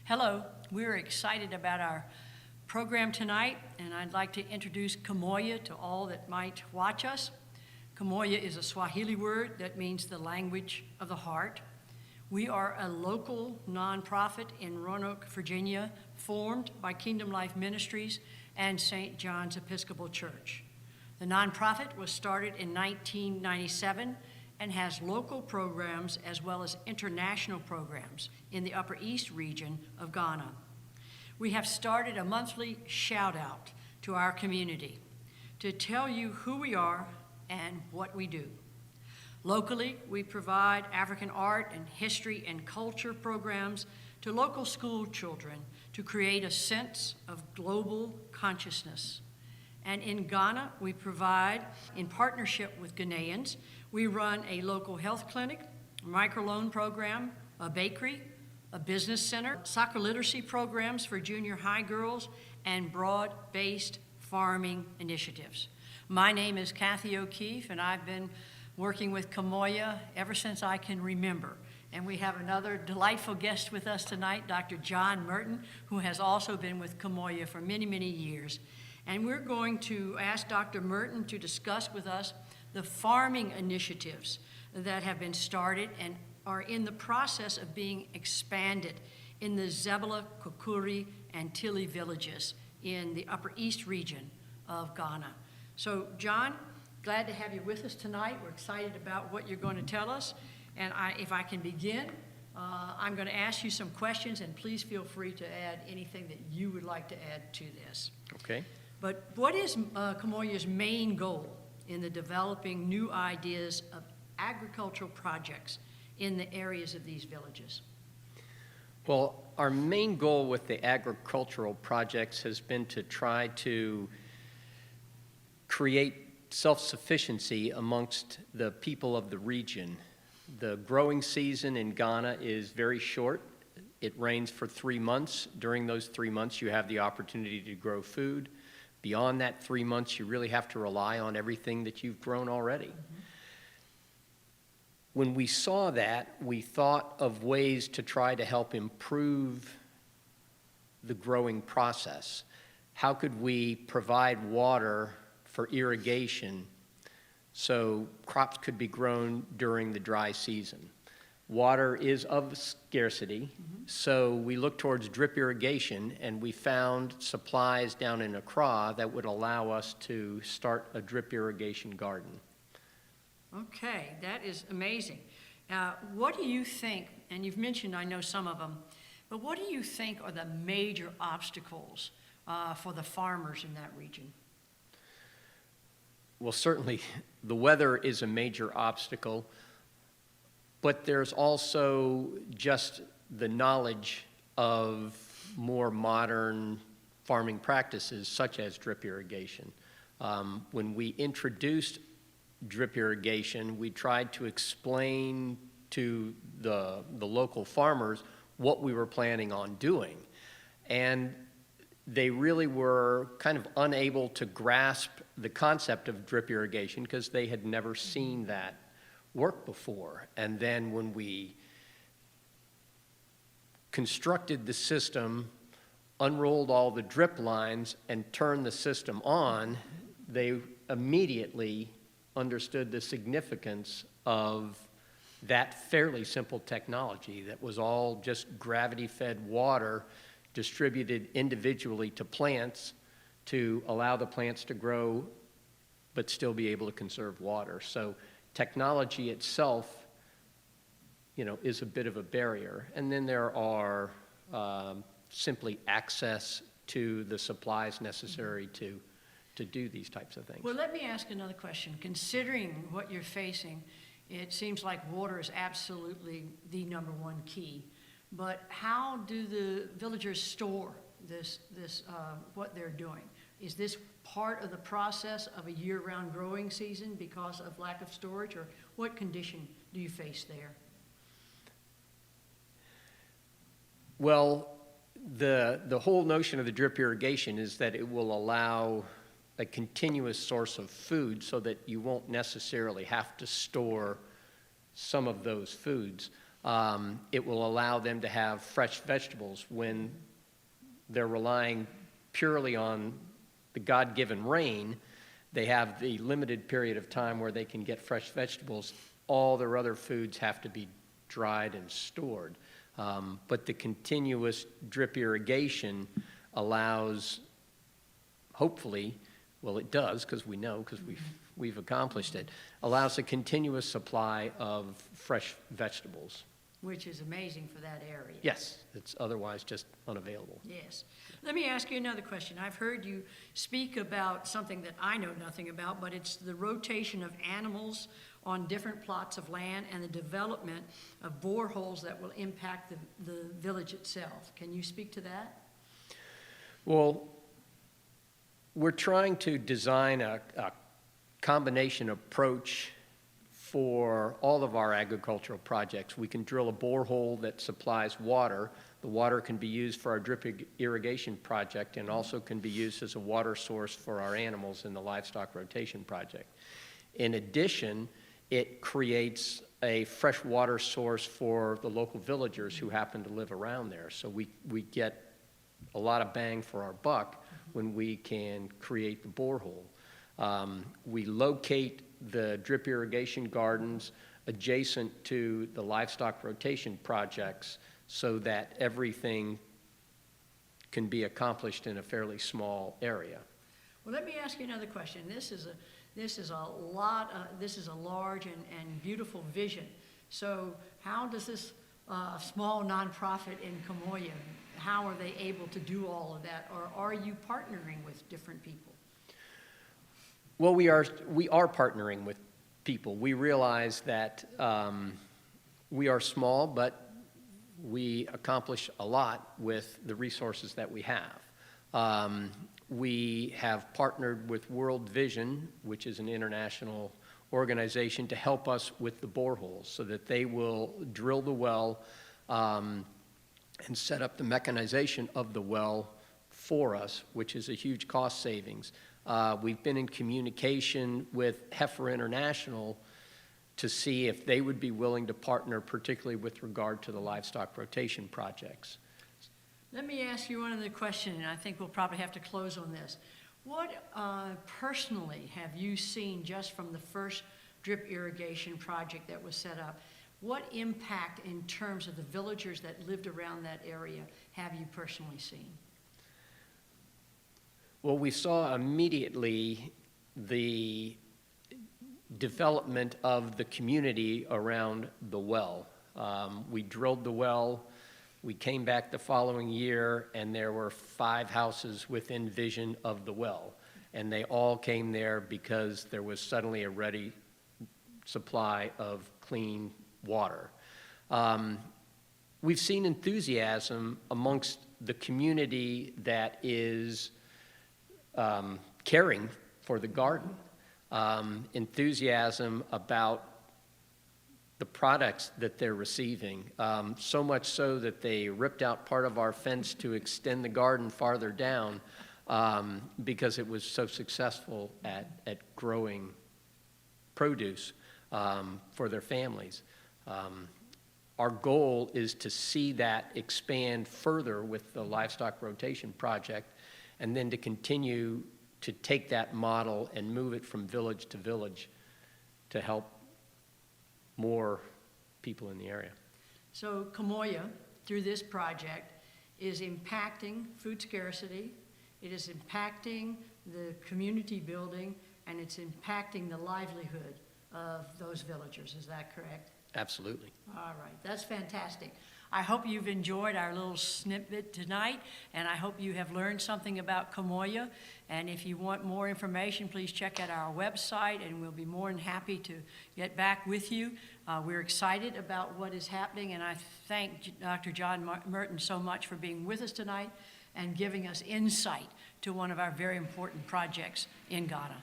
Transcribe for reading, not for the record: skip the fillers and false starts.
Hello, we're excited about our program tonight, and I'd like to introduce Kimoyo to all that might watch us. Kimoyo is a Swahili word that means the language of the heart. We are a local nonprofit in Roanoke, Virginia, formed by Kingdom Life Ministries and St. John's Episcopal Church. The nonprofit was started in 1997 and has local programs as well as international programs in the Upper East region of Ghana. We have started a monthly shout out to our community to tell you who we are and what we do. Locally, we provide African art and history and culture programs to local school children to create a sense of global consciousness. And in Ghana, we provide, in partnership with Ghanaians, we run a local health clinic, a microloan program, a bakery, a business center, soccer literacy programs for junior high girls, and broad-based farming initiatives. My name is Kathy O'Keefe, and I've been working with Kimoyo ever since I can remember. And we have another delightful guest with us tonight, Dr. John Merton, who has also been with Kimoyo for many, many years. And we're going to ask Dr. Merton to discuss with us the farming initiatives that have been started and are in the process of being expanded in the Zebilla, Kukuri, and Tili villages in the Upper East region of Ghana. So, John, glad to have you with us tonight. We're excited about what you're going to tell us. And if I can begin, I'm going to ask you some questions, and please feel free to add anything that you would like to add to this. Okay. But what is Kimoyo's main goal in the developing new ideas of agricultural projects in the areas of these villages? Well, our main goal with the agricultural projects has been to try to create self-sufficiency amongst the people of the region. The growing season in Ghana is very short. It rains for 3 months. During those 3 months, you have the opportunity to grow food. Beyond that 3 months, you really have to rely on everything that you've grown already. Mm-hmm. When we saw that, we thought of ways to try to help improve the growing process. How could we provide water for irrigation so crops could be grown during the dry season? Water is of scarcity, so we looked towards drip irrigation, and we found supplies down in Accra that would allow us to start a drip irrigation garden. Okay, that is amazing. What do you think, and you've mentioned, I know, some of them, but what do you think are the major obstacles for the farmers in that region? Well, certainly the weather is a major obstacle, but there's also just the knowledge of more modern farming practices, such as drip irrigation. When we introduced drip irrigation, we tried to explain to the local farmers what we were planning on doing. And they really were kind of unable to grasp the concept of drip irrigation because they had never seen that work before. And then when we constructed the system, unrolled all the drip lines, and turned the system on, they immediately understood the significance of that fairly simple technology that was all just gravity-fed water distributed individually to plants to allow the plants to grow but still be able to conserve water. So technology itself, is a bit of a barrier. And then there are simply access to the supplies necessary to do these types of things. Well, let me ask another question. Considering what you're facing, it seems like water is absolutely the number one key. But how do the villagers store this what they're doing? Is this part of the process of a year-round growing season because of lack of storage, or what condition do you face there? Well, the whole notion of the drip irrigation is that it will allow a continuous source of food so that you won't necessarily have to store some of those foods. It will allow them to have fresh vegetables when they're relying purely on the God-given rain. They have the limited period of time where they can get fresh vegetables. All their other foods have to be dried and stored. But the continuous drip irrigation allows, hopefully, well, it does, because we know, because we've accomplished it, allows a continuous supply of fresh vegetables. Which is amazing for that area. Yes, it's otherwise just unavailable. Yes. Let me ask you another question. I've heard you speak about something that I know nothing about, but it's the rotation of animals on different plots of land and the development of boreholes that will impact the village itself. Can you speak to that? Well, we're trying to design a combination approach for all of our agricultural projects. We can drill a borehole that supplies water. The water can be used for our drip irrigation project and also can be used as a water source for our animals in the livestock rotation project. In addition, it creates a fresh water source for the local villagers who happen to live around there. So we get a lot of bang for our buck when we can create the borehole. We locate the drip irrigation gardens adjacent to the livestock rotation projects so that everything can be accomplished in a fairly small area. Well, let me ask you another question. This is a large and beautiful vision. So how does this small nonprofit in Kimoyo, how are they able to do all of that? Or are you partnering with different people? Well, we are partnering with people. We realize that we are small, but we accomplish a lot with the resources that we have. We have partnered with World Vision, which is an international organization, to help us with the boreholes so that they will drill the well and set up the mechanization of the well for us, which is a huge cost savings. We've been in communication with Heifer International to see if they would be willing to partner, particularly with regard to the livestock rotation projects. Let me ask you one other question, and I think we'll probably have to close on this. What personally have you seen just from the first drip irrigation project that was set up? What impact in terms of the villagers that lived around that area have you personally seen? Well, we saw immediately the development of the community around the well. We drilled the well. We came back the following year, and there were 5 houses within vision of the well. And they all came there because there was suddenly a ready supply of clean water. We've seen enthusiasm amongst the community that is caring for the garden, enthusiasm about the products that they're receiving, so much so that they ripped out part of our fence to extend the garden farther down because it was so successful at growing produce for their families. Our goal is to see that expand further with the livestock rotation project, and then to continue to take that model and move it from village to village to help more people in the area. So Kimoyo, through this project, is impacting food scarcity, it is impacting the community building, and it's impacting the livelihood of those villagers. Is that correct? Absolutely. All right, that's fantastic. I hope you've enjoyed our little snippet tonight, and I hope you have learned something about Kimoyo. And if you want more information, please check out our website, and we'll be more than happy to get back with you. We're excited about what is happening, and I thank Dr. John Merton so much for being with us tonight and giving us insight to one of our very important projects in Ghana.